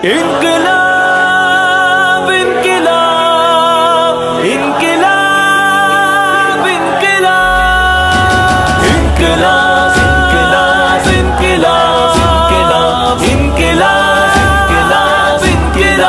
انقلاب انقلاب انقلاب انقلاب انقلاب انقلاب انقلاب انقلاب انقلاب انقلاب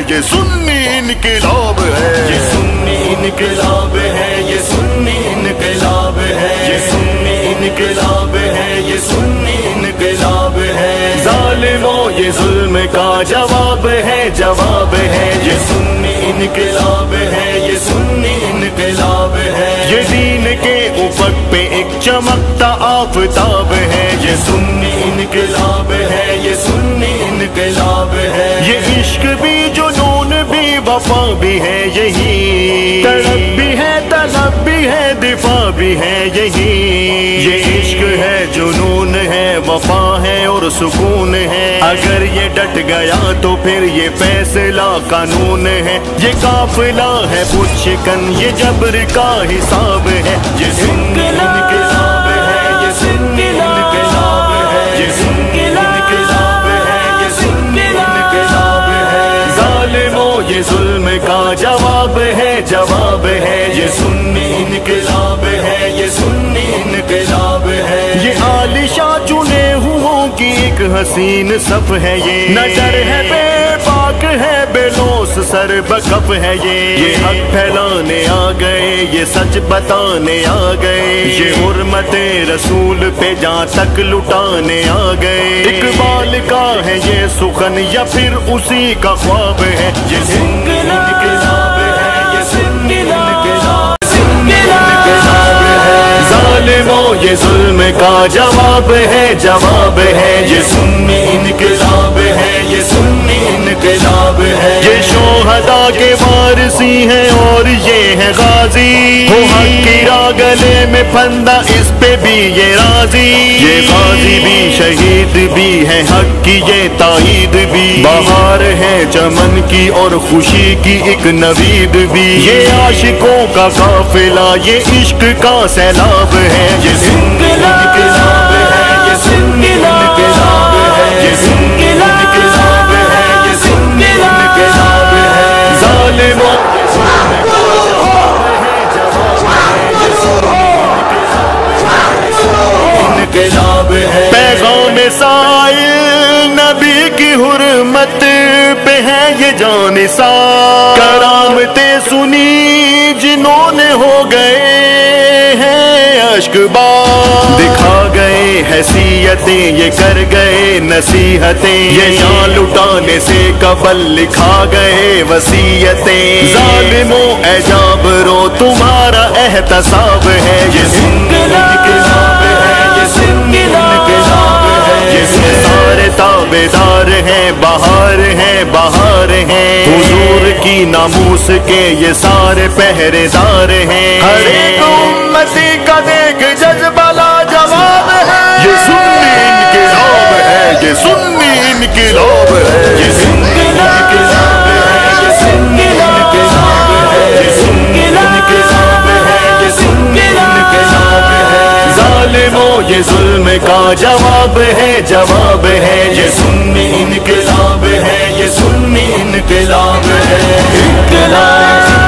یہ سنی انقلاب ہے، یہ سنی انقلاب ہے، یہ سنی انقلاب ہے، یہ سنی انقلاب ہے، یہ سنی انقلاب ہے، یہ سنی انقلاب ہے۔ ظالموں یہ ظلم کا جواب ہے، جواب ہے، یہ سنی انقلاب ہے، یہ سنی انقلاب ہے۔ یہ دین کے افق پہ ایک چمکتا آفتاب ہے، یہ سنی انقلاب ہے، یہ سنی انقلاب ہے۔ یہ عشق بھی جنون بھی وفا بھی ہے یہی، تڑپ بھی ہے طلب بھی ہے دفاع بھی ہے یہی۔ یہ عشق ہے جنون ہے وفا ہے اور سکون ہے، اگر یہ ڈٹ گیا تو پھر یہ فیصلہ قانون ہے۔ یہ قافلہ ہے بت شکن، یہ جبر کا حساب ہے، یہ سنی انقلاب ہے، یہ سنی انقلاب ہے، یہ سنی انقلاب ہے، یہ سنی انقلاب ہے۔ ظالموں یہ ظلم کا جواب ہے، جواب ہے، یہ سنی انقلاب ہے، یہ سنی انقلاب ہے۔ یہ عالیشاں چنے ہوں کی ایک حسین صف ہے، یہ نہ ڈر ہے بے پاک ہے بے لوس سر بکف ہے، یہ حق پھیلانے آ گئے، یہ سچ بتانے آ گئے، یہ حرمت رسول پہ جہاں تک لٹانے آ گئے۔ اقبال کا ہے یہ سخن یا پھر اسی کا خواب ہے، یہ سنی انقلاب ہے، یہ سنی انقلاب ہے۔ ظالموں یہ ظلم کا جواب ہے، جواب ہے، یہ سنی انقلاب ہے، یہ سنی انقلاب ہے۔ یہ شہداء کے وارثی ہیں اور یہ ہے غازی، وہ حق کی راہ گلے میں پھندا اس پہ بھی یہ راضی۔ یہ غازی بھی شہید بھی ہے، حق کی یہ تائید بھی، بہار ہے چمن کی اور خوشی کی ایک نوید بھی۔ یہ عاشقوں کا قافلہ، یہ عشق کا سیلاب ہے، یہ سنی انقلاب ہے، یہ سنی انقلاب ہے، یہ سنی انقلاب ہے، یہ سنی انقلاب ہے۔ ظالموں یہ ظلم کا جواب ہے، جواب ہے، یہ سنی انقلاب ہے۔ پیغام سائل نبی کی حرمت پہ ہے یہ جانثار، کرامتیں سنی جنہوں نے ہو گئے ہیں اشک بار، دکھا گئے حیثیتیں یہ کر گئے نصیحتیں، یہ جان لٹانے سے قبل لکھا گئے وصیتیں۔ ظالموں اے جابرو تمہارا احتساب ہے، یہ سنی انقلاب ہے، یہ سنی انقلاب ہے۔ جس میں سارے تابعدار ہیں، بہار ہیں، بہار ہیں، حضور کی ناموس کے یہ سارے پہرے دار ہیں۔ ہر ایک امتی کا دیکھ جذبہ لاجواب ہے، یہ سنی انقلاب ہے، یہ سنی انقلاب ہے، یہ سنی انقلاب ہے، یہ سنی انقلاب ہے، یہ سنی انقلاب ہے، یہ سنی انقلاب ہے۔ ظالموں یہ ظلم کا جواب ہے، جواب ہے، یہ سنی انقلاب ہے، یہ سنی انقلاب ہے۔ انقلاب